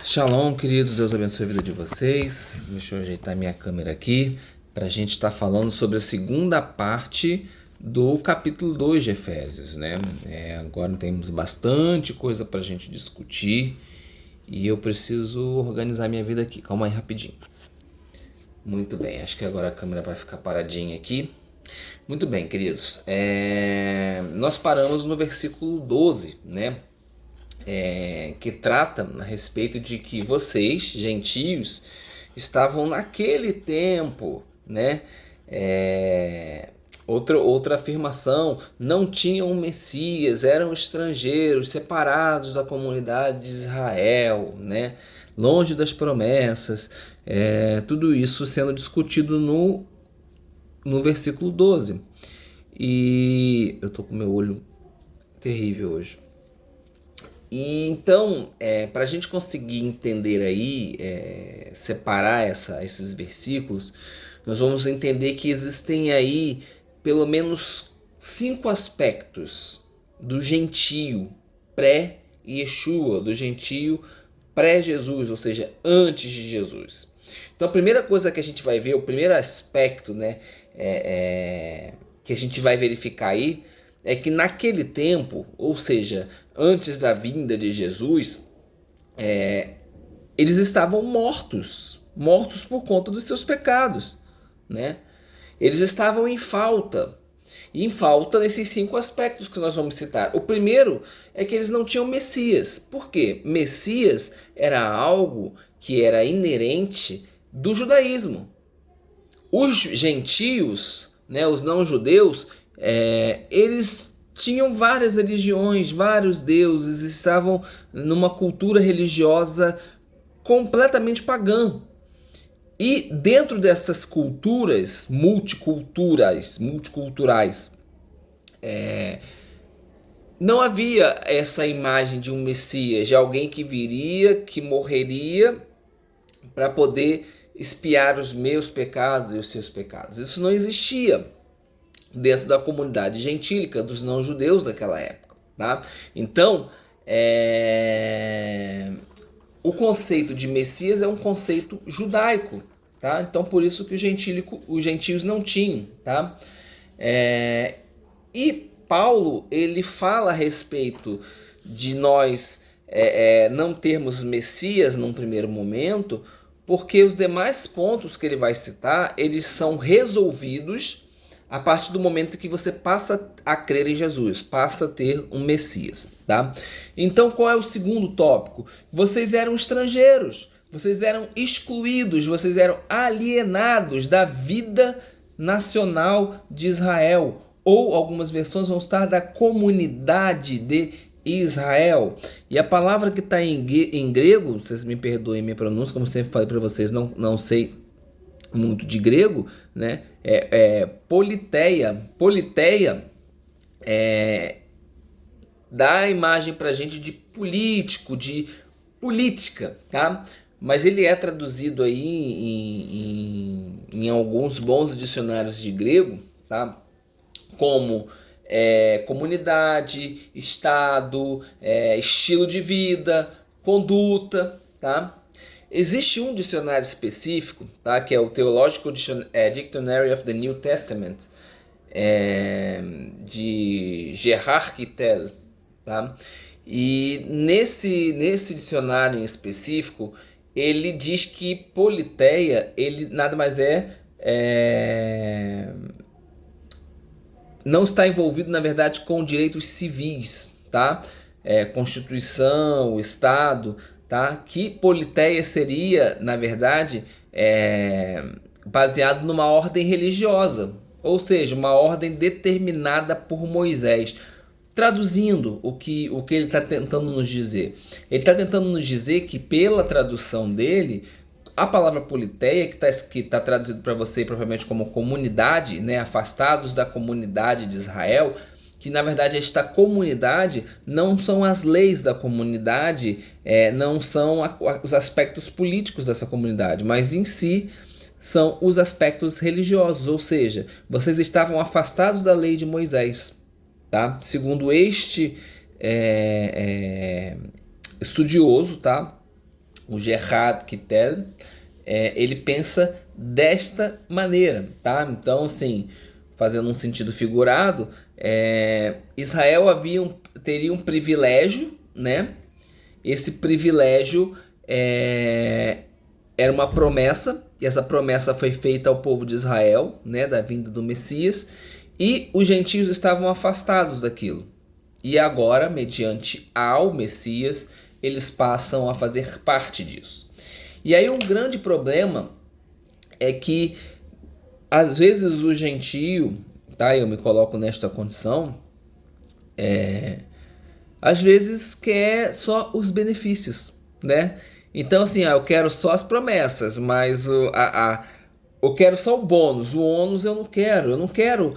Shalom, queridos, Deus abençoe a vida de vocês. Deixa eu ajeitar minha câmera aqui para a gente estar falando sobre a segunda parte do capítulo 2 de Efésios, né? Agora temos bastante coisa para a gente discutir e eu preciso organizar minha vida aqui. Calma aí rapidinho. Muito bem, acho que agora a câmera vai ficar paradinha aqui. Muito bem, queridos. Nós paramos no versículo 12, né? Que trata a respeito de que vocês, gentios, estavam naquele tempo, né? Outra afirmação, não tinham um Messias, eram estrangeiros, separados da comunidade de Israel, né? Longe das promessas, tudo isso sendo discutido no versículo 12. E eu tô com meu olho terrível hoje. E então, para a gente conseguir entender aí, separar esses versículos, nós vamos entender que existem aí pelo menos 5 aspectos do gentio pré-Yeshua, do gentio pré-Jesus, ou seja, antes de Jesus. Então a primeira coisa que a gente vai ver, o primeiro aspecto, né, que a gente vai verificar aí, é que naquele tempo, ou seja, antes da vinda de Jesus, eles estavam mortos por conta dos seus pecados, né? Eles estavam em falta desses 5 aspectos que nós vamos citar. O primeiro é que eles não tinham Messias. Por quê? Messias era algo que era inerente do judaísmo. Os gentios, né, os não-judeus, eles tinham várias religiões, vários deuses, estavam numa cultura religiosa completamente pagã. E dentro dessas culturas multiculturais, não havia essa imagem de um Messias, de alguém que viria, que morreria para poder expiar os meus pecados e os seus pecados. Isso não existia dentro da comunidade gentílica dos não-judeus daquela época, tá? Então, o conceito de Messias é um conceito judaico, tá? Então, por isso que os gentios não tinham, tá? E Paulo, ele fala a respeito de nós não termos Messias num primeiro momento, porque os demais pontos que ele vai citar, eles são resolvidos a partir do momento que você passa a crer em Jesus, passa a ter um Messias, tá? Então, qual é o segundo tópico? Vocês eram estrangeiros, vocês eram excluídos, vocês eram alienados da vida nacional de Israel, ou algumas versões vão estar da comunidade de Israel. E a palavra que está em grego, vocês me perdoem minha pronúncia, como sempre falei para vocês, não sei muito de grego, né? Politeia. Politeia dá a imagem pra gente de político, de política, tá? Mas ele é traduzido aí em alguns bons dicionários de grego, tá? Como comunidade, estado, estilo de vida, conduta, tá? Existe um dicionário específico, tá? Que é o Theological Dictionary of the New Testament, de Gerhard Kittel, tá? E nesse dicionário em específico, ele diz que politeia, ele nada mais não está envolvido, na verdade, com direitos civis, tá? Constituição, o Estado, tá? Que politeia seria, na verdade, baseado numa ordem religiosa, ou seja, uma ordem determinada por Moisés. Traduzindo o que ele está tentando nos dizer. Ele está tentando nos dizer que, pela tradução dele, a palavra politeia, que tá traduzido para você provavelmente como comunidade, né, afastados da comunidade de Israel, que na verdade esta comunidade não são as leis da comunidade, não são os aspectos políticos dessa comunidade, mas em si são os aspectos religiosos, ou seja, vocês estavam afastados da lei de Moisés, tá? Segundo este estudioso, tá? O Gerhard Kittel, ele pensa desta maneira, tá? Então, assim, fazendo um sentido figurado, Israel teria um privilégio, né? Esse privilégio era uma promessa, e essa promessa foi feita ao povo de Israel, né, da vinda do Messias, e os gentios estavam afastados daquilo. E agora, mediante ao Messias, eles passam a fazer parte disso. E aí um grande problema é que, às vezes, o gentio, tá, eu me coloco nesta condição, às vezes quer só os benefícios, né? Então, assim, eu quero só as promessas, mas eu quero só o bônus. O ônus eu não quero. Eu não quero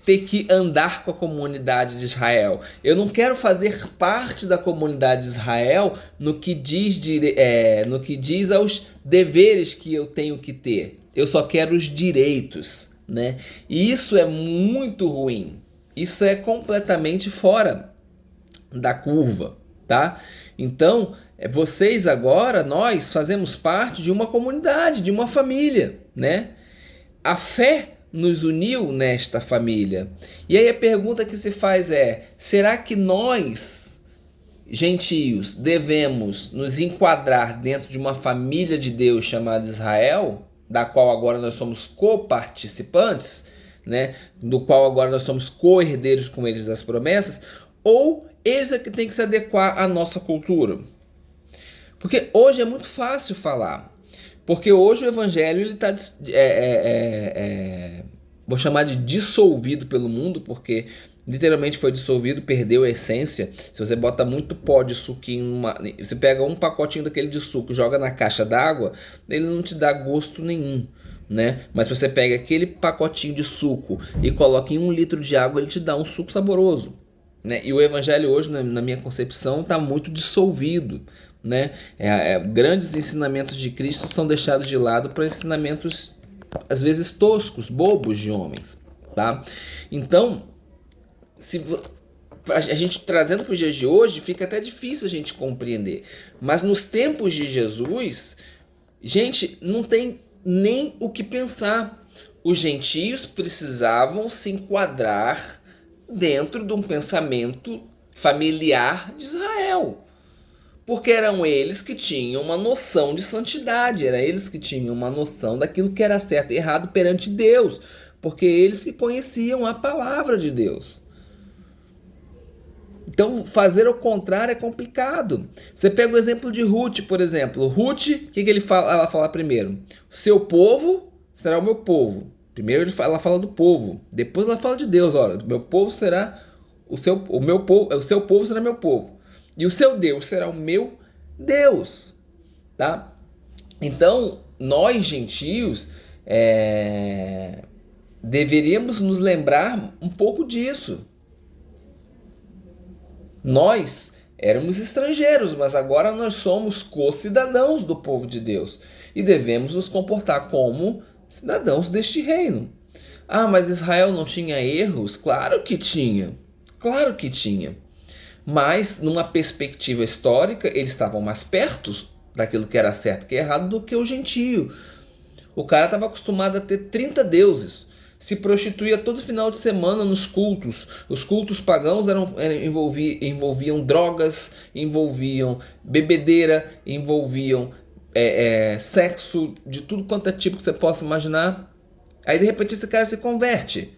ter que andar com a comunidade de Israel. Eu não quero fazer parte da comunidade de Israel no que diz aos deveres que eu tenho que ter. Eu só quero os direitos, né? E isso é muito ruim. Isso é completamente fora da curva, tá? Então, vocês agora, nós fazemos parte de uma comunidade, de uma família, né? A fé nos uniu nesta família. E aí a pergunta que se faz será que nós, gentios, devemos nos enquadrar dentro de uma família de Deus chamada Israel, da qual agora nós somos coparticipantes, né? Do qual agora nós somos co-herdeiros com eles das promessas, ou eles é que tem que se adequar à nossa cultura? Porque hoje é muito fácil falar. Porque hoje o evangelho está, vou chamar de dissolvido pelo mundo, porque literalmente foi dissolvido, perdeu a essência. Se você bota muito pó de suquinho, você pega um pacotinho daquele de suco, joga na caixa d'água, ele não te dá gosto nenhum, né? Mas se você pega aquele pacotinho de suco e coloca em 1 litro de água, ele te dá um suco saboroso, né? E o evangelho hoje, na minha concepção, está muito dissolvido, né? Grandes ensinamentos de Cristo são deixados de lado para ensinamentos às vezes toscos, bobos de homens, tá? Então, a gente trazendo para os dias de hoje, fica até difícil a gente compreender. Mas nos tempos de Jesus, gente, não tem nem o que pensar. Os gentios precisavam se enquadrar dentro de um pensamento familiar de Israel. Porque eram eles que tinham uma noção de santidade, eram eles que tinham uma noção daquilo que era certo e errado perante Deus, porque eles que conheciam a palavra de Deus. Então, fazer o contrário é complicado. Você pega o exemplo de Ruth, por exemplo. Ruth, o que ela fala primeiro? Seu povo será o meu povo. Primeiro ela fala do povo, depois ela fala de Deus. Olha, meu povo será o seu povo será meu povo. E o seu Deus será o meu Deus, tá? Então, nós gentios deveríamos nos lembrar um pouco disso. Nós éramos estrangeiros, mas agora nós somos co-cidadãos do povo de Deus e devemos nos comportar como cidadãos deste reino. Ah, mas Israel não tinha erros? Claro que tinha. Claro que tinha. Mas, numa perspectiva histórica, eles estavam mais perto daquilo que era certo e que era errado do que o gentio. O cara estava acostumado a ter 30 deuses. Se prostituía todo final de semana nos cultos. Os cultos pagãos envolviam drogas, envolviam bebedeira, envolviam sexo de tudo quanto é tipo que você possa imaginar. Aí, de repente, esse cara se converte.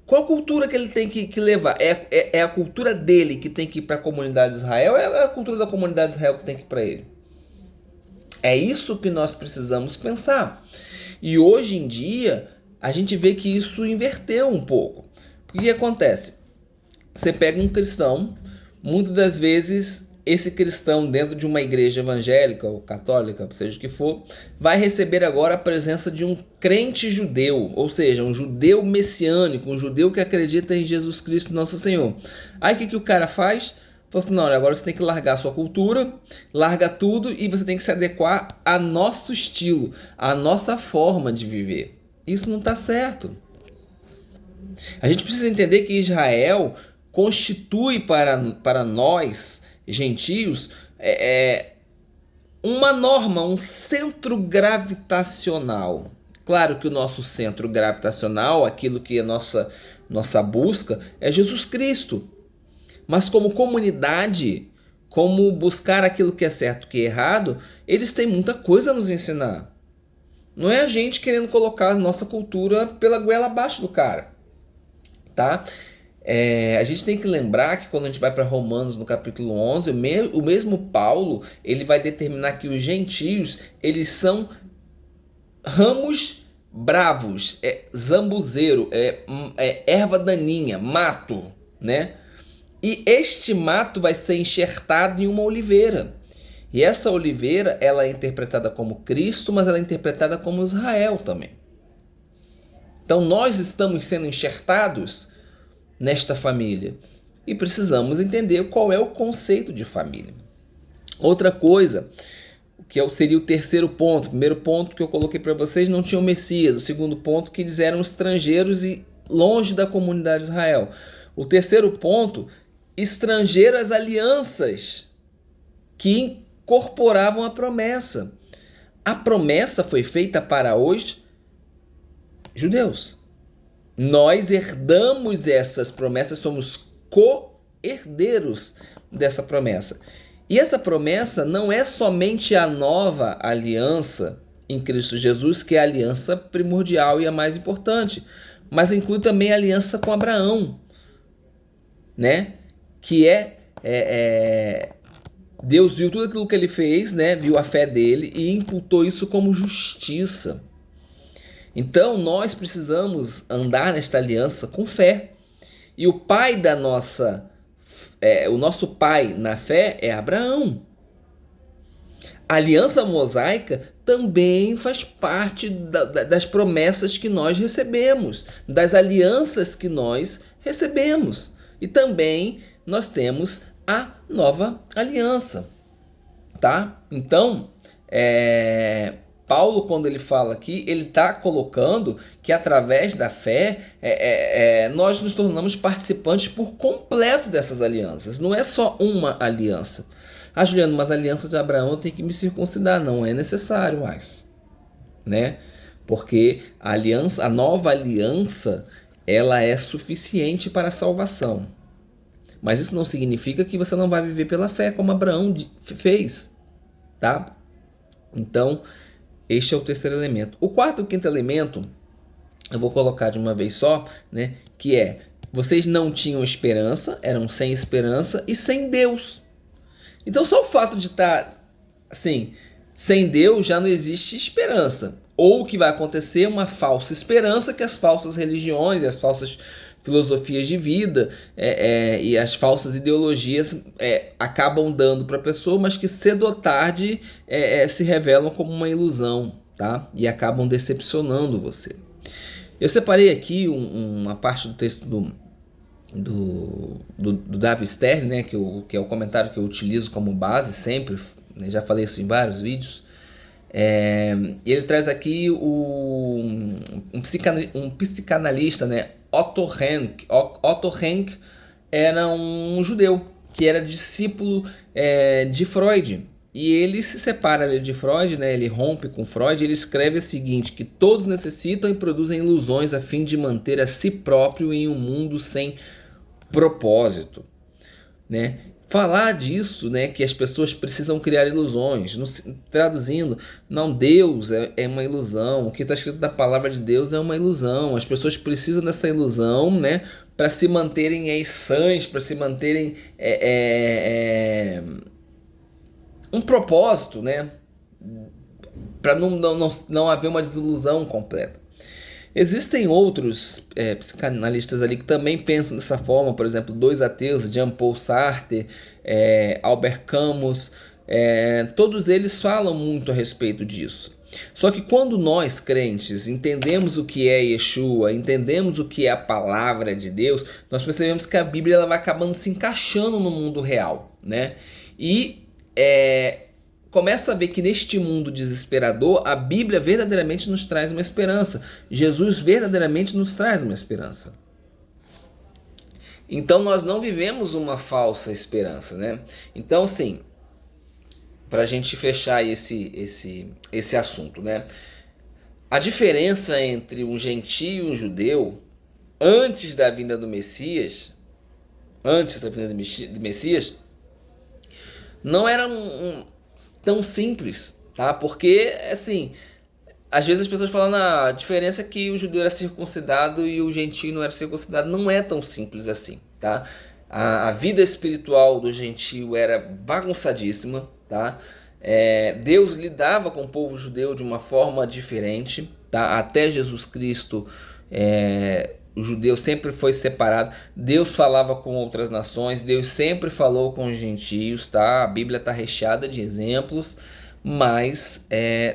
Qual cultura que ele tem que levar? É a cultura dele que tem que ir para a comunidade de Israel? Ou é a cultura da comunidade de Israel que tem que ir para ele? É isso que nós precisamos pensar. E hoje em dia, a gente vê que isso inverteu um pouco. O que acontece? Você pega um cristão, muitas das vezes esse cristão dentro de uma igreja evangélica ou católica, seja o que for, vai receber agora a presença de um crente judeu, ou seja, um judeu messiânico, um judeu que acredita em Jesus Cristo nosso Senhor. Aí o que o cara faz? Fala assim, não, agora você tem que largar a sua cultura, larga tudo e você tem que se adequar a nosso estilo, a nossa forma de viver. Isso não está certo. A gente precisa entender que Israel constitui para nós, gentios é uma norma, um centro gravitacional. Claro que o nosso centro gravitacional, aquilo que é nossa busca, é Jesus Cristo. Mas como comunidade, como buscar aquilo que é certo e que é errado, eles têm muita coisa a nos ensinar. Não é a gente querendo colocar a nossa cultura pela goela abaixo do cara, tá? A gente tem que lembrar que quando a gente vai para Romanos no capítulo 11, o mesmo Paulo, ele vai determinar que os gentios, eles são ramos bravos, zambuzeiro, erva daninha, mato, né? E este mato vai ser enxertado em uma oliveira. E essa oliveira, ela é interpretada como Cristo, mas ela é interpretada como Israel também. Então nós estamos sendo enxertados nesta família e precisamos entender qual é o conceito de família. Outra coisa, que seria o terceiro ponto. O primeiro ponto que eu coloquei para vocês, não tinha o Messias. O segundo ponto, que eles eram estrangeiros e longe da comunidade de Israel. O terceiro ponto, estrangeiro às alianças que incorporavam a promessa. A promessa foi feita para os judeus. Nós herdamos essas promessas, somos co-herdeiros dessa promessa. E essa promessa não é somente a nova aliança em Cristo Jesus, que é a aliança primordial e a mais importante, mas inclui também a aliança com Abraão, né? Que Deus viu tudo aquilo que ele fez, né? Viu a fé dele e imputou isso como justiça. Então nós precisamos andar nesta aliança com fé. E o pai da o nosso pai na fé é Abraão. A aliança mosaica também faz parte das promessas que nós recebemos, das alianças que nós recebemos. E também nós temos a nova aliança, tá? Então, Paulo, quando ele fala aqui, ele está colocando que através da fé nós nos tornamos participantes por completo dessas alianças. Não é só uma aliança. Ah, Juliano, mas a aliança de Abraão tem que me circuncidar. Não é necessário mais, né? Porque a nova aliança, ela é suficiente para a salvação. Mas isso não significa que você não vai viver pela fé, como Abraão fez, tá? Então, este é o terceiro elemento. O quarto e o quinto elemento, eu vou colocar de uma vez só, né? Que vocês não tinham esperança, eram sem esperança e sem Deus. Então, só o fato de estar assim, sem Deus, já não existe esperança. Ou o que vai acontecer é uma falsa esperança que as falsas religiões e as falsas filosofias de vida e as falsas ideologias acabam dando para a pessoa, mas que cedo ou tarde se revelam como uma ilusão, tá? E acabam decepcionando você. Eu separei aqui uma parte do texto do Davi Stern, né, que é o comentário que eu utilizo como base sempre, né, já falei isso em vários vídeos. Ele traz aqui um psicanalista, né, Otto Rank. Otto Rank era um judeu que era discípulo de Freud. E ele se separa ali de Freud, né? Ele rompe com Freud e ele escreve o seguinte, que todos necessitam e produzem ilusões a fim de manter a si próprio em um mundo sem propósito, né? Falar disso, né, que as pessoas precisam criar ilusões, traduzindo, não, Deus é uma ilusão, o que está escrito na palavra de Deus é uma ilusão, as pessoas precisam dessa ilusão, né, para se manterem sãs, para se manterem um propósito, né, para não haver uma desilusão completa. Existem outros psicanalistas ali que também pensam dessa forma, por exemplo, dois ateus, Jean-Paul Sartre, Albert Camus, todos eles falam muito a respeito disso. Só que quando nós, crentes, entendemos o que é Yeshua, entendemos o que é a palavra de Deus, nós percebemos que a Bíblia ela vai acabando se encaixando no mundo real, né? E começa a ver que neste mundo desesperador, a Bíblia verdadeiramente nos traz uma esperança. Jesus verdadeiramente nos traz uma esperança. Então nós não vivemos uma falsa esperança, né? Então, assim, para a gente fechar esse assunto, né? A diferença entre um gentio e um judeu antes da vinda do Messias, não era tão simples, tá? Porque, assim, às vezes as pessoas falam, a diferença é que o judeu era circuncidado e o gentio não era circuncidado. Não é tão simples assim, tá? A vida espiritual do gentio era bagunçadíssima, tá? Deus lidava com o povo judeu de uma forma diferente, tá? Até Jesus Cristo, o judeu sempre foi separado. Deus falava com outras nações, Deus sempre falou com os gentios, tá? A Bíblia está recheada de exemplos, mas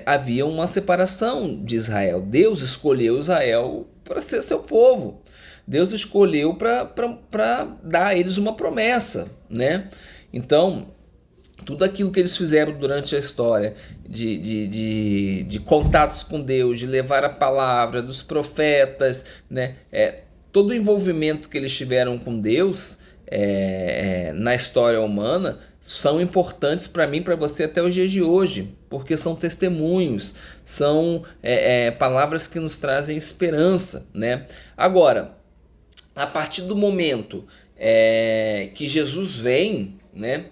havia uma separação de Israel. Deus escolheu Israel para ser seu povo. Deus escolheu para dar a eles uma promessa, né? Então, tudo aquilo que eles fizeram durante a história, de contatos com Deus, de levar a palavra dos profetas, né? Todo o envolvimento que eles tiveram com Deus na história humana são importantes para mim, para você até os dias de hoje, porque são testemunhos, são palavras que nos trazem esperança, né? Agora, a partir do momento que Jesus vem, né?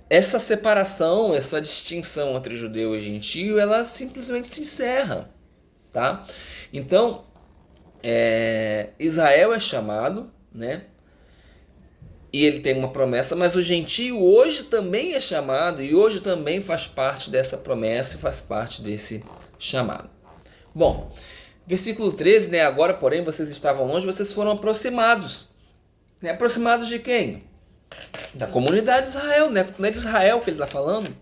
Essa separação, essa distinção entre judeu e gentio, ela simplesmente se encerra, tá? Então, Israel é chamado, né? E ele tem uma promessa, mas o gentio hoje também é chamado e hoje também faz parte dessa promessa e faz parte desse chamado. Bom, versículo 13, né? Agora, porém, vocês estavam longe, vocês foram aproximados. Né? Aproximados de quem? Da comunidade de Israel, né? Não é de Israel que ele está falando,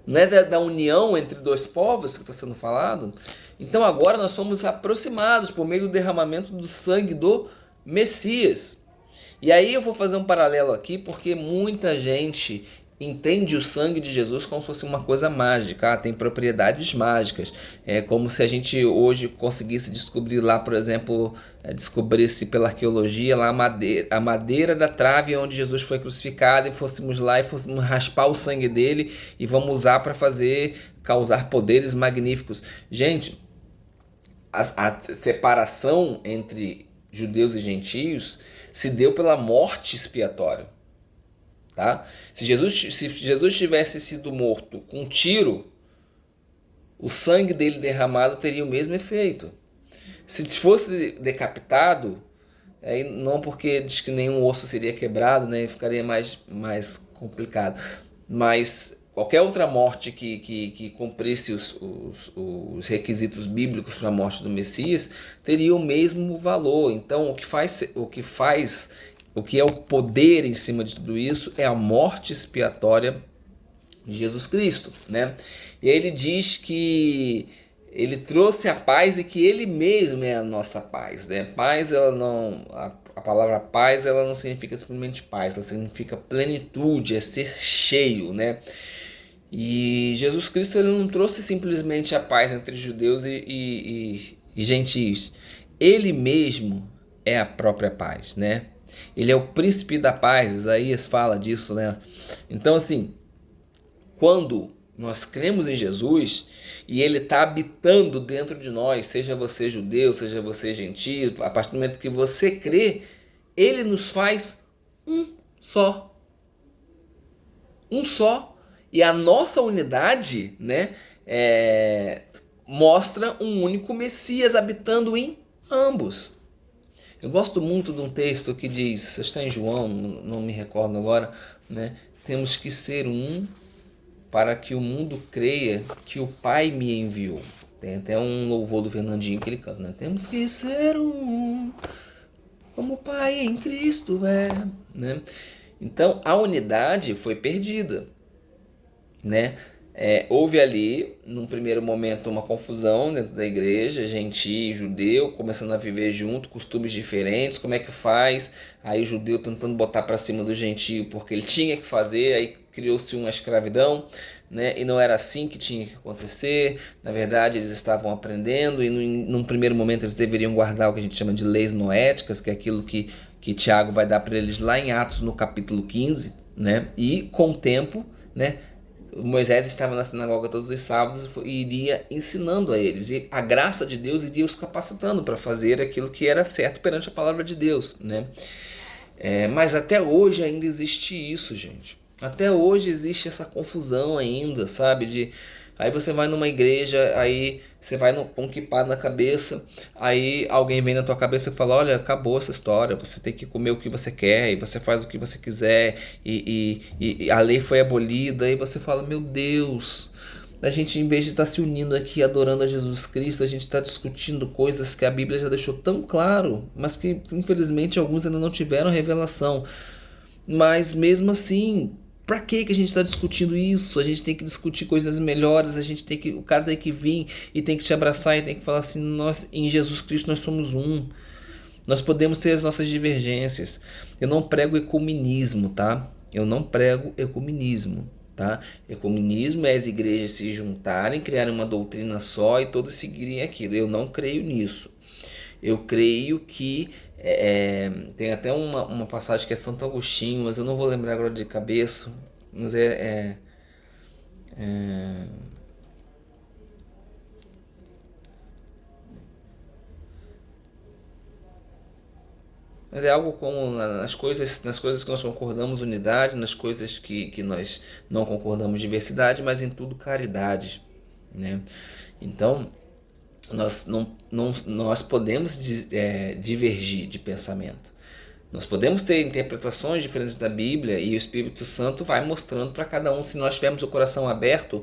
não é da união entre dois povos que está sendo falado. Então agora nós fomos aproximados por meio do derramamento do sangue do Messias. E aí eu vou fazer um paralelo aqui, porque muita gente entende o sangue de Jesus como se fosse uma coisa mágica, tem propriedades mágicas. É como se a gente hoje conseguisse descobrir lá, por exemplo, descobrisse pela arqueologia lá a madeira da trave onde Jesus foi crucificado e fôssemos lá e fôssemos raspar o sangue dele e vamos usar para causar poderes magníficos. Gente, a separação entre judeus e gentios se deu pela morte expiatória. Tá? Se Jesus tivesse sido morto com um tiro, o sangue dele derramado teria o mesmo efeito. Se fosse decapitado, não porque diz que nenhum osso seria quebrado, né, ficaria mais complicado, mas qualquer outra morte que cumprisse os requisitos bíblicos para a morte do Messias teria o mesmo valor. Então, o que é o poder em cima de tudo isso é a morte expiatória de Jesus Cristo, né? E aí ele diz que ele trouxe a paz e que ele mesmo é a nossa paz, né? Paz, a palavra paz, ela não significa simplesmente paz, ela significa plenitude, é ser cheio, né? E Jesus Cristo, ele não trouxe simplesmente a paz entre judeus e gentios. Ele mesmo é a própria paz, né? Ele é o príncipe da paz, Isaías fala disso, né? Então, assim, quando nós cremos em Jesus e ele está habitando dentro de nós, seja você judeu, seja você gentio, a partir do momento que você crê, ele nos faz um só. Um só. E a nossa unidade, né, mostra um único Messias habitando em ambos. Eu gosto muito de um texto que diz, está em João, não me recordo agora, né? Temos que ser um para que o mundo creia que o Pai me enviou. Tem até um louvor do Fernandinho que ele canta, né? Temos que ser um como o Pai em Cristo é, né? Então a unidade foi perdida, né? Houve ali, num primeiro momento, uma confusão dentro da igreja, gentio e judeu, começando a viver junto, costumes diferentes, como é que faz? Aí o judeu tentando botar para cima do gentio porque ele tinha que fazer, aí criou-se uma escravidão, né? E não era assim que tinha que acontecer. Na verdade, eles estavam aprendendo e num primeiro momento eles deveriam guardar o que a gente chama de leis noéticas, que é aquilo que Tiago vai dar para eles lá em Atos, no capítulo 15, né? E com o tempo, né? Moisés estava na sinagoga todos os sábados e iria ensinando a eles. E a graça de Deus iria os capacitando para fazer aquilo que era certo perante a palavra de Deus, né? Mas até hoje ainda existe isso, gente. Até hoje existe essa confusão ainda, sabe? Aí você vai numa igreja, aí você vai com um kippah na cabeça, aí alguém vem na tua cabeça e fala, olha, acabou essa história, você tem que comer o que você quer, e você faz o que você quiser, e a lei foi abolida, e você fala, meu Deus, a gente, em vez de estar se unindo aqui, adorando a Jesus Cristo, a gente está discutindo coisas que a Bíblia já deixou tão claro, mas que infelizmente alguns ainda não tiveram revelação. Mas mesmo assim, pra que a gente está discutindo isso? A gente tem que discutir coisas melhores, o cara tem que vir e tem que te abraçar e tem que falar assim, nós em Jesus Cristo nós somos um. Nós podemos ter as nossas divergências. Eu não prego ecumenismo, tá? Eu não prego ecumenismo, tá? Ecumenismo é as igrejas se juntarem, criarem uma doutrina só e todas seguirem aquilo. Eu não creio nisso. Eu creio que tem até uma passagem que é Santo Agostinho, mas eu não vou lembrar agora de cabeça. Mas mas é algo como nas coisas que nós concordamos unidade, nas coisas que nós não concordamos diversidade, mas em tudo caridade, né? Então nós podemos divergir de pensamento. Nós podemos ter interpretações diferentes da Bíblia e o Espírito Santo vai mostrando para cada um. Se nós tivermos o coração aberto,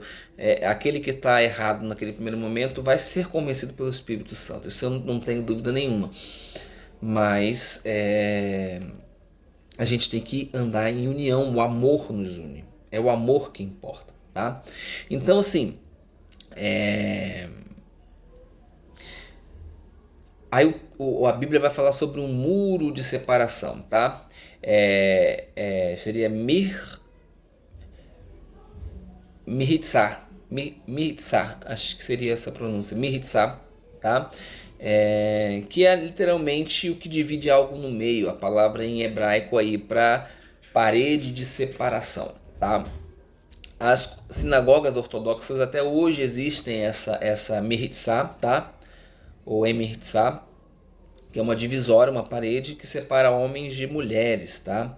aquele que está errado naquele primeiro momento vai ser convencido pelo Espírito Santo. Isso eu não tenho dúvida nenhuma. Mas a gente tem que andar em união. O amor nos une. É o amor que importa, tá? Então, assim, aí a Bíblia vai falar sobre um muro de separação, tá? Seria Mihitzah, acho que seria essa pronúncia, Mihitzah, tá? Que é literalmente o que divide algo no meio, a palavra em hebraico aí para parede de separação, tá? As sinagogas ortodoxas até hoje existem essa Mihitzah, tá? Ou Emirtzah, que é uma divisória, uma parede que separa homens de mulheres, tá?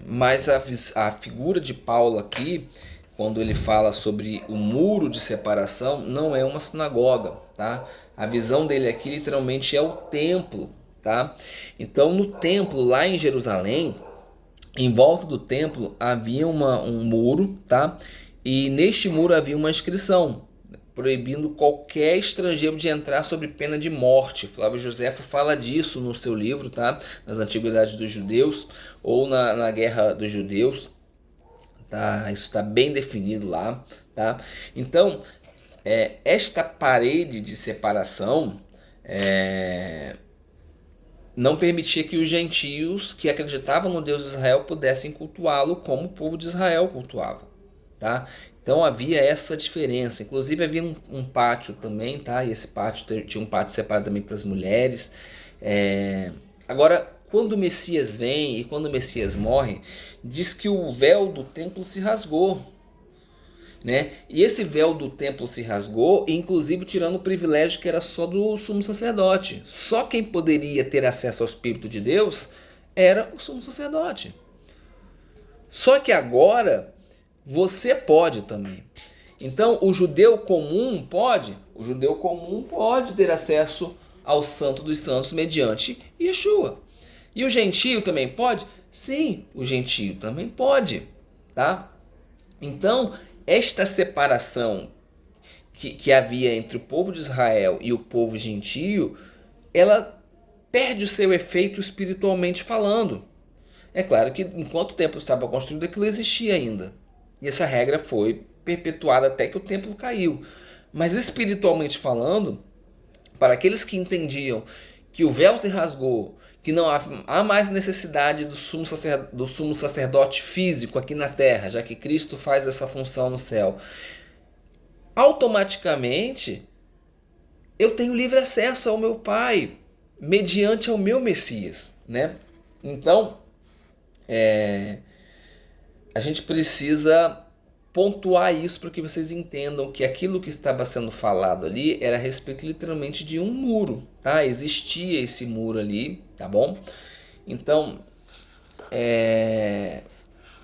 Mas a figura de Paulo aqui, quando ele fala sobre o muro de separação, não é uma sinagoga, tá? A visão dele aqui literalmente é o templo, tá? Então no templo lá em Jerusalém, em volta do templo havia um muro, tá? E neste muro havia uma inscrição proibindo qualquer estrangeiro de entrar sob pena de morte. Flávio Josefo fala disso no seu livro, tá? Nas Antiguidades dos Judeus ou na Guerra dos Judeus, tá? Isso está bem definido lá, tá? Então, esta parede de separação não permitia que os gentios que acreditavam no Deus de Israel pudessem cultuá-lo como o povo de Israel cultuava, tá? Então havia essa diferença. Inclusive havia um pátio também, tá? E esse pátio tinha um pátio separado também para as mulheres. Agora, quando o Messias vem e quando o Messias morre, diz que o véu do templo se rasgou, né? E esse véu do templo se rasgou, inclusive tirando o privilégio que era só do sumo sacerdote. Só quem poderia ter acesso ao Espírito de Deus era o sumo sacerdote. Só que agora você pode também. Então o judeu comum pode ter acesso ao Santo dos Santos mediante Yeshua. E o gentio também pode? Sim, o gentio também pode, tá? Então, esta separação que havia entre o povo de Israel e o povo gentio, ela perde o seu efeito espiritualmente falando. É claro que enquanto o templo estava construído, aquilo existia ainda, E essa regra foi perpetuada até que o templo caiu. Mas espiritualmente falando, para aqueles que entendiam que o véu se rasgou, que não há mais necessidade do sumo sacerdote físico aqui na terra, já que Cristo faz essa função no céu, automaticamente eu tenho livre acesso ao meu Pai, mediante ao meu Messias, né? Então, a gente precisa pontuar isso para que vocês entendam que aquilo que estava sendo falado ali era a respeito literalmente de um muro, tá? Existia esse muro ali, tá bom? Então,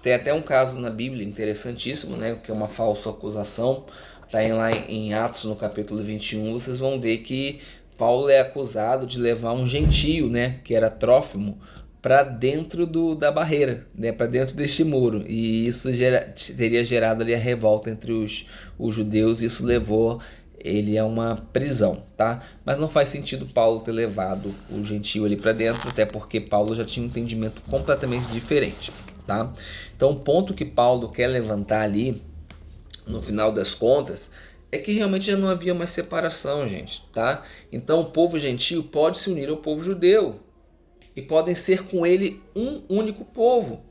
tem até um caso na Bíblia interessantíssimo, né? Que é uma falsa acusação. Tá lá em Atos, no capítulo 21, vocês vão ver que Paulo é acusado de levar um gentio, né? Que era Trófimo, para dentro da barreira, né, para dentro deste muro. E isso teria gerado ali a revolta entre os judeus, e isso levou ele a uma prisão, tá? Mas não faz sentido Paulo ter levado o gentio ali para dentro, até porque Paulo já tinha um entendimento completamente diferente, tá? Então o ponto que Paulo quer levantar ali, no final das contas, é que realmente já não havia mais separação, gente, tá? Então o povo gentio pode se unir ao povo judeu, e podem ser com ele um único povo.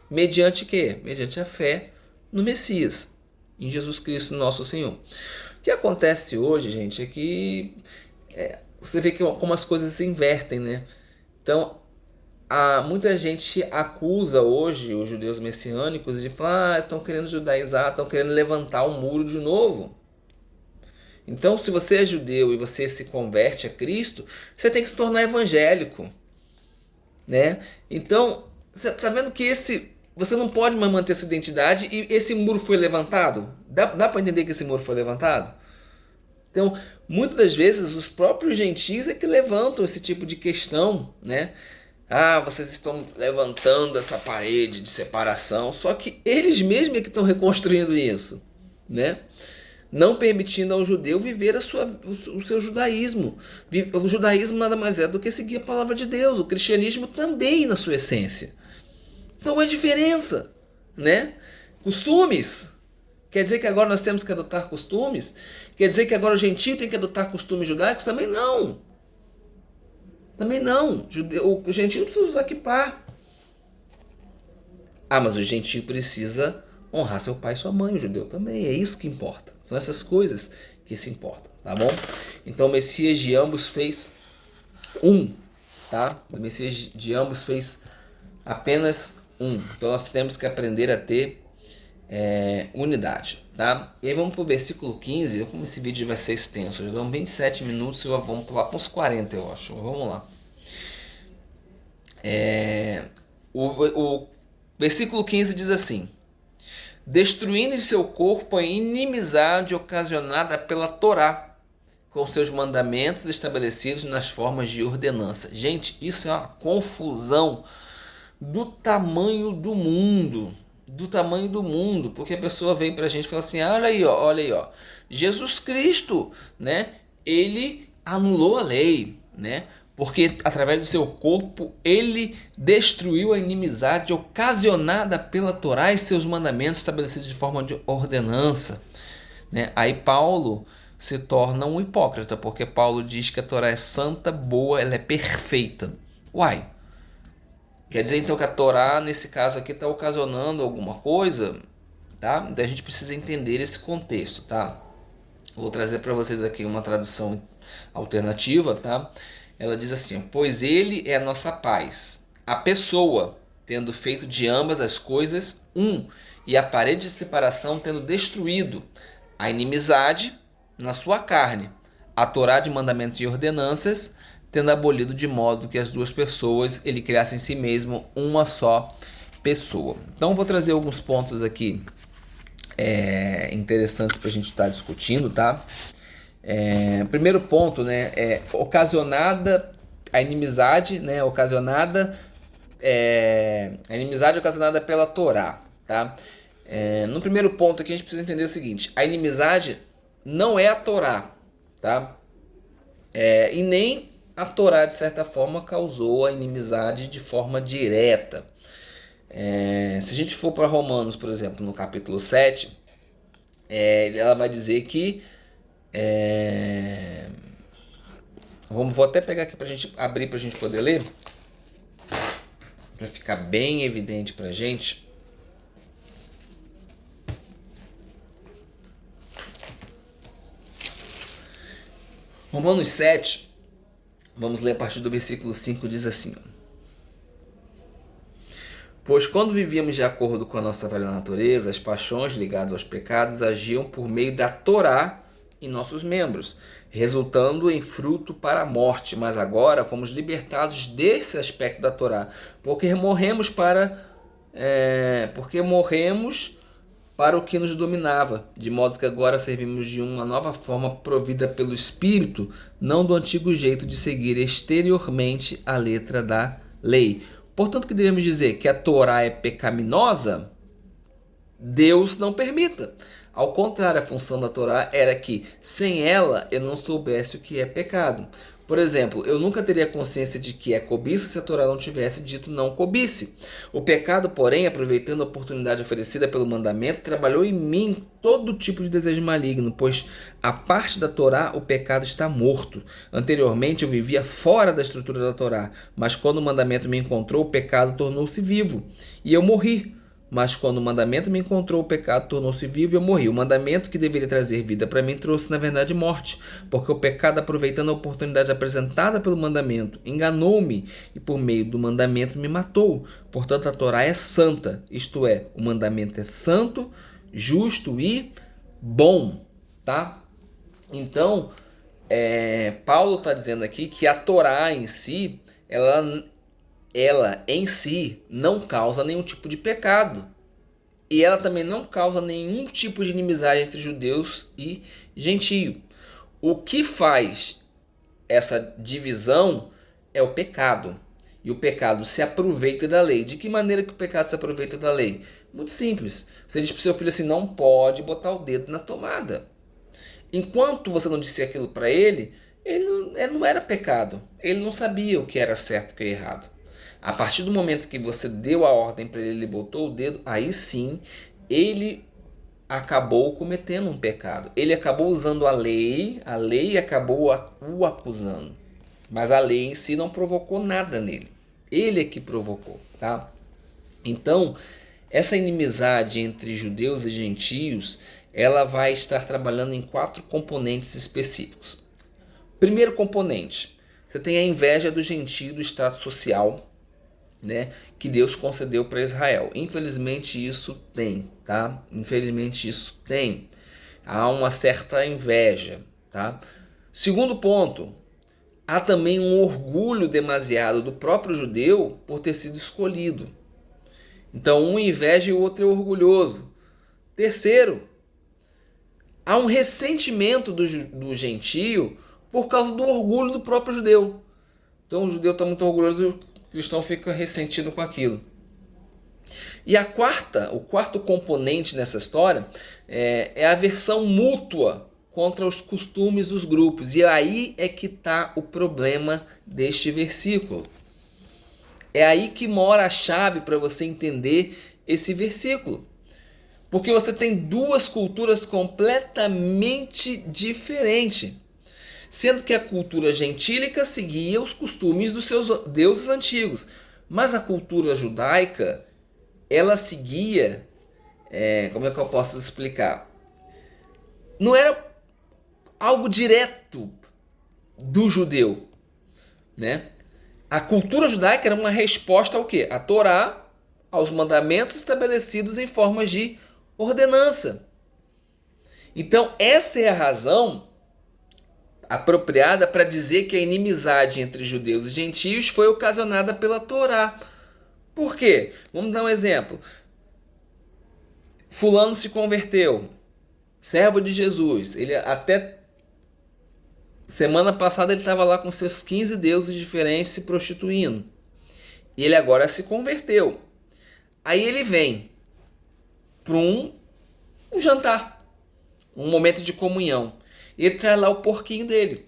Mediante quê? Mediante a fé no Messias, em Jesus Cristo, nosso Senhor. O que acontece hoje, gente, é que você vê que como as coisas se invertem, né? Então, muita gente acusa hoje os judeus messiânicos de falar, estão querendo judaizar, estão querendo levantar o muro de novo. Então, se você é judeu e você se converte a Cristo, você tem que se tornar evangélico, né? Então, você está vendo que você não pode mais manter sua identidade, e esse muro foi levantado? Dá para entender que esse muro foi levantado? Então, muitas das vezes, os próprios gentios é que levantam esse tipo de questão, né? Vocês estão levantando essa parede de separação, só que eles mesmos é que estão reconstruindo isso, né? Não permitindo ao judeu viver o seu judaísmo. O judaísmo nada mais é do que seguir a palavra de Deus. O cristianismo também na sua essência. Então é diferença, né? Costumes. Quer dizer que agora nós temos que adotar costumes? Quer dizer que agora o gentio tem que adotar costumes judaicos? Também não. Também não. O gentio não precisa usar kippá. Mas o gentio precisa honrar seu pai e sua mãe, o judeu também. É isso que importa. São essas coisas que se importam, tá bom? Então o Messias de ambos fez um, tá? O Messias de ambos fez apenas um. Então nós temos que aprender a ter unidade, tá? E aí vamos pro versículo 15. Como esse vídeo vai ser extenso, já dão 27 minutos, vamos pular para uns 40, eu acho. Vamos lá. O versículo 15 diz assim: destruindo em seu corpo a inimizade ocasionada pela Torá, com seus mandamentos estabelecidos nas formas de ordenança. Gente, isso é uma confusão do tamanho do mundo. Do tamanho do mundo, porque a pessoa vem pra gente e fala assim: olha aí, ó, Jesus Cristo, né? Ele anulou a lei, né? Porque através do seu corpo ele destruiu a inimizade ocasionada pela Torá e seus mandamentos estabelecidos de forma de ordenança, né? Aí Paulo se torna um hipócrita, porque Paulo diz que a Torá é santa, boa, ela é perfeita. Uai, quer dizer então que a Torá, nesse caso aqui, está ocasionando alguma coisa, tá? Então a gente precisa entender esse contexto, tá? Vou trazer para vocês aqui uma tradução alternativa, tá? Ela diz assim: pois ele é a nossa paz, a pessoa, tendo feito de ambas as coisas um, e a parede de separação tendo destruído a inimizade na sua carne, a Torá de mandamentos e ordenanças tendo abolido, de modo que as duas pessoas ele criasse em si mesmo uma só pessoa. Então vou trazer alguns pontos aqui interessantes para a gente estar discutindo, tá? Primeiro ponto, né, ocasionada a inimizade, né, a inimizade ocasionada pela Torá, tá? No primeiro ponto aqui a gente precisa entender o seguinte: a inimizade não é a Torá, tá? E nem a Torá de certa forma causou a inimizade de forma direta. Se a gente for para Romanos, por exemplo, no capítulo 7, ela vai dizer que... vou até pegar aqui para a gente abrir, para a gente poder ler, para ficar bem evidente para a gente. Romanos 7, vamos ler a partir do versículo 5, diz assim: pois quando vivíamos de acordo com a nossa velha natureza, as paixões ligadas aos pecados agiam por meio da Torá em nossos membros, resultando em fruto para a morte. Mas agora fomos libertados desse aspecto da Torá, porque morremos para o que nos dominava, de modo que agora servimos de uma nova forma provida pelo Espírito, não do antigo jeito de seguir exteriormente a letra da lei. Portanto, que devemos dizer? Que a Torá é pecaminosa? Deus não permita. Ao contrário, a função da Torá era que, sem ela, eu não soubesse o que é pecado. Por exemplo, eu nunca teria consciência de que é cobiça se a Torá não tivesse dito não cobice. O pecado, porém, aproveitando a oportunidade oferecida pelo mandamento, trabalhou em mim todo tipo de desejo maligno, pois a parte da Torá o pecado está morto. Anteriormente eu vivia fora da estrutura da Torá, mas quando o mandamento me encontrou, o pecado tornou-se vivo e eu morri. Mas quando o mandamento me encontrou, o pecado tornou-se vivo e eu morri. O mandamento que deveria trazer vida para mim trouxe, na verdade, morte, porque o pecado, aproveitando a oportunidade apresentada pelo mandamento, enganou-me e por meio do mandamento me matou. Portanto, a Torá é santa, isto é, o mandamento é santo, justo e bom, tá? Então, Paulo está dizendo aqui que a Torá em si, ela em si não causa nenhum tipo de pecado. E ela também não causa nenhum tipo de inimizade entre judeus e gentio. O que faz essa divisão é o pecado. E o pecado se aproveita da lei. De que maneira que o pecado se aproveita da lei? Muito simples. Você diz para o seu filho assim, não pode botar o dedo na tomada. Enquanto você não disse aquilo para ele não era pecado. Ele não sabia o que era certo e o que era errado. A partir do momento que você deu a ordem para ele, ele botou o dedo, aí sim, ele acabou cometendo um pecado. Ele acabou usando a lei acabou o acusando. Mas a lei em si não provocou nada nele. Ele é que provocou, tá? Então, essa inimizade entre judeus e gentios, ela vai estar trabalhando em 4 componentes específicos. Primeiro componente, você tem a inveja do gentio do status social, né, que Deus concedeu para Israel. Infelizmente isso tem, tá? Infelizmente isso tem. Há uma certa inveja, tá? Segundo ponto, há também um orgulho demasiado do próprio judeu por ter sido escolhido. Então um inveja e o outro é orgulhoso. Terceiro, há um ressentimento do gentio por causa do orgulho do próprio judeu. Então o judeu está muito orgulhoso, o cristão fica ressentido com aquilo. E o quarto componente nessa história é a aversão mútua contra os costumes dos grupos. E aí é que está o problema deste versículo. É aí que mora a chave para você entender esse versículo. Porque você tem 2 culturas completamente diferentes. Sendo que a cultura gentílica seguia os costumes dos seus deuses antigos. Mas a cultura judaica, ela seguia... como é que eu posso explicar? Não era algo direto do judeu, né? A cultura judaica era uma resposta ao quê? A Torá, aos mandamentos estabelecidos em formas de ordenança. Então, essa é a razão apropriada para dizer que a inimizade entre judeus e gentios foi ocasionada pela Torá. Por quê? Vamos dar um exemplo. Fulano se converteu, servo de Jesus. Ele até semana passada ele estava lá com seus 15 deuses diferentes se prostituindo. E ele agora se converteu. Aí ele vem para um jantar, um momento de comunhão. E ele traz lá o porquinho dele.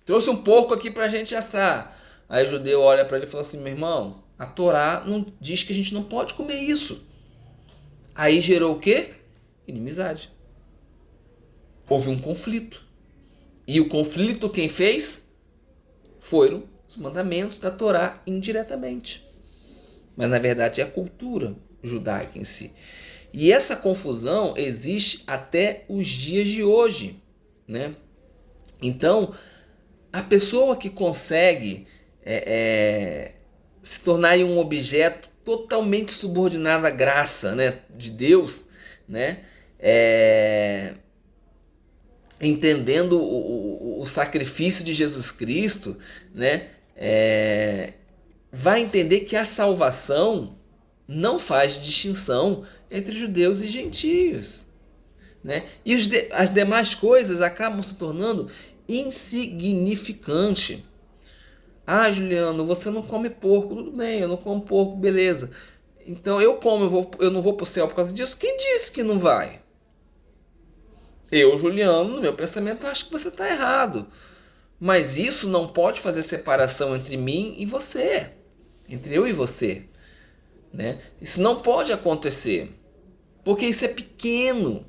Trouxe um porco aqui pra gente assar. Aí o judeu olha para ele e fala assim, meu irmão, a Torá não diz que a gente não pode comer isso. Aí gerou o quê? Inimizade. Houve um conflito. E o conflito quem fez? Foram os mandamentos da Torá indiretamente. Mas na verdade é a cultura judaica em si. E essa confusão existe até os dias de hoje, né? Então, a pessoa que consegue se tornar um objeto totalmente subordinado à graça, né, de Deus, né, entendendo o sacrifício de Jesus Cristo, né, vai entender que a salvação não faz distinção entre judeus e gentios, né? E as demais coisas acabam se tornando insignificantes. Ah, Juliano, você não come porco. Tudo bem, eu não como porco, beleza. Então eu como, eu não vou para o céu por causa disso. Quem disse que não vai? Eu, Juliano, no meu pensamento, acho que você está errado. Mas isso não pode fazer separação entre mim e você. Entre eu e você. Né? Isso não pode acontecer. Porque isso é pequeno.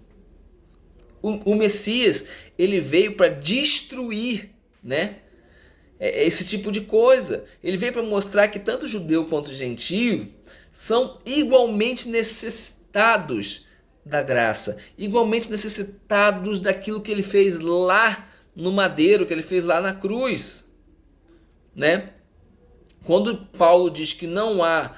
O Messias, ele veio para destruir, né, esse tipo de coisa. Ele veio para mostrar que tanto judeu quanto gentio são igualmente necessitados da graça, igualmente necessitados daquilo que ele fez lá no madeiro, que ele fez lá na cruz, né? Quando Paulo diz que não há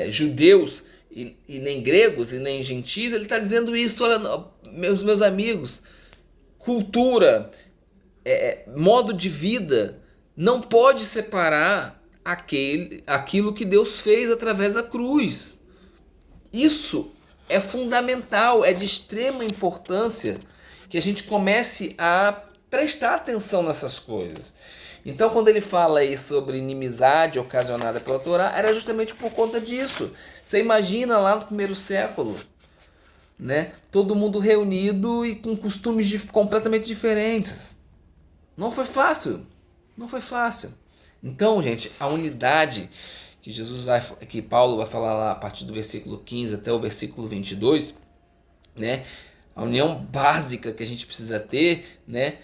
judeus e nem gregos e nem gentios, ele está dizendo isso. Olha, meus amigos, cultura, modo de vida não pode separar aquilo que Deus fez através da cruz. Isso é fundamental, é de extrema importância que a gente comece a prestar atenção nessas coisas. Então, quando ele fala aí sobre inimizade ocasionada pela Torá, era justamente por conta disso. Você imagina lá no primeiro século, né? Todo mundo reunido e com costumes completamente diferentes. Não foi fácil. Não foi fácil. Então, gente, a unidade que Paulo vai falar lá a partir do versículo 15 até o versículo 22, né? A união básica que a gente precisa ter, né,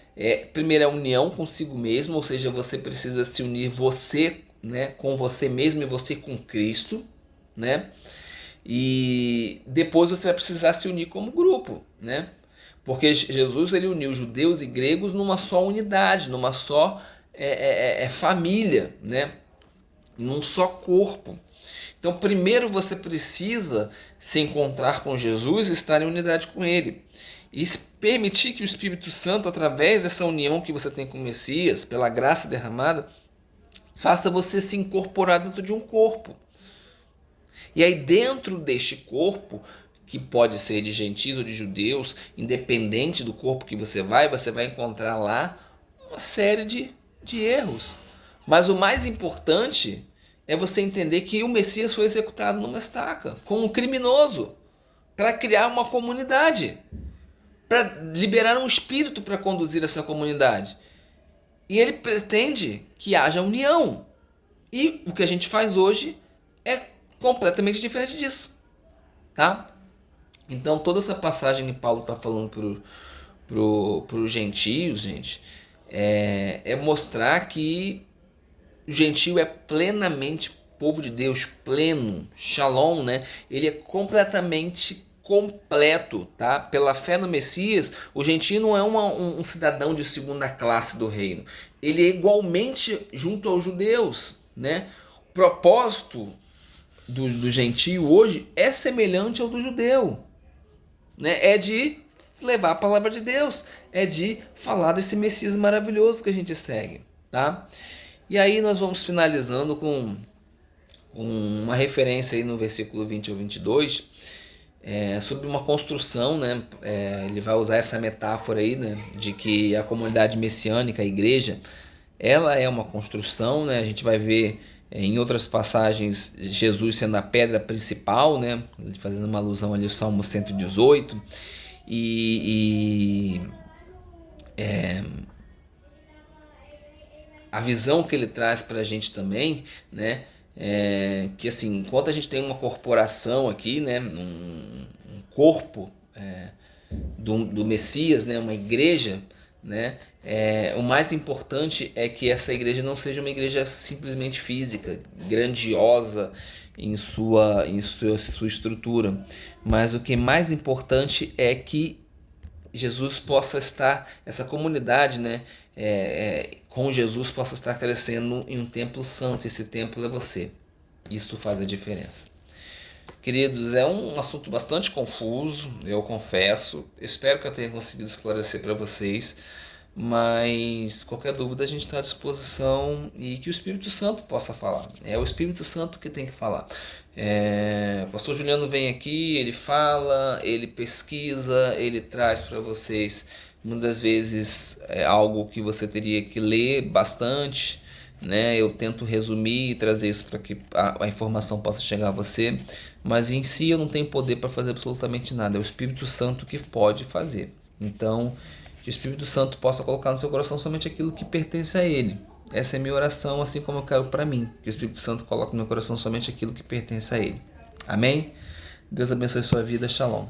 primeiro a união consigo mesmo, ou seja, você precisa se unir você, né, com você mesmo e você com Cristo, né? E depois você vai precisar se unir como grupo, né? Porque Jesus, ele uniu judeus e gregos numa só unidade, numa só família, né? Num só corpo. Então, primeiro você precisa se encontrar com Jesus e estar em unidade com Ele. E permitir que o Espírito Santo, através dessa união que você tem com o Messias, pela graça derramada, faça você se incorporar dentro de um corpo. E aí, dentro deste corpo, que pode ser de gentios ou de judeus, independente do corpo que você vai encontrar lá uma série de erros. Mas o mais importante é você entender que o Messias foi executado numa estaca, como um criminoso, para criar uma comunidade, para liberar um espírito para conduzir essa comunidade. E ele pretende que haja união. E o que a gente faz hoje é completamente diferente disso. Tá? Então toda essa passagem que Paulo está falando para os gentios, gente, é mostrar que o gentio é plenamente povo de Deus, pleno, shalom, né? Ele é completamente completo, tá? Pela fé no Messias, o gentio não é um cidadão de segunda classe do reino. Ele é igualmente junto aos judeus, né? O propósito do gentio hoje é semelhante ao do judeu, né? É de levar a palavra de Deus, é de falar desse Messias maravilhoso que a gente segue, tá? E aí nós vamos finalizando com uma referência aí no versículo 20 ao 22, sobre uma construção, né? Ele vai usar essa metáfora aí, né? De que a comunidade messiânica, a igreja, ela é uma construção, né? A gente vai ver em outras passagens Jesus sendo a pedra principal, né? Fazendo uma alusão ali ao Salmo 118. A visão que ele traz para a gente também, né, que assim, enquanto a gente tem uma corporação aqui, né, um corpo do Messias, né, uma igreja, né, o mais importante é que essa igreja não seja uma igreja simplesmente física, grandiosa sua estrutura, mas o que é mais importante é que Jesus possa estar, essa comunidade, né, com Jesus possa estar crescendo em um templo santo. Esse templo é você. Isso faz a diferença. Queridos, é um assunto bastante confuso, eu confesso. Espero que eu tenha conseguido esclarecer para vocês. Mas qualquer dúvida a gente está à disposição e que o Espírito Santo possa falar. É o Espírito Santo que tem que falar. O pastor Juliano vem aqui, ele fala, ele pesquisa, ele traz para vocês muitas vezes algo que você teria que ler bastante, né? Eu tento resumir e trazer isso para que a informação possa chegar a você, mas em si eu não tenho poder para fazer absolutamente nada. É o Espírito Santo que pode fazer. Então, que o Espírito Santo possa colocar no seu coração somente aquilo que pertence a Ele. Essa é a minha oração, assim como eu quero para mim. Que o Espírito Santo coloque no meu coração somente aquilo que pertence a Ele. Amém? Deus abençoe sua vida. Shalom.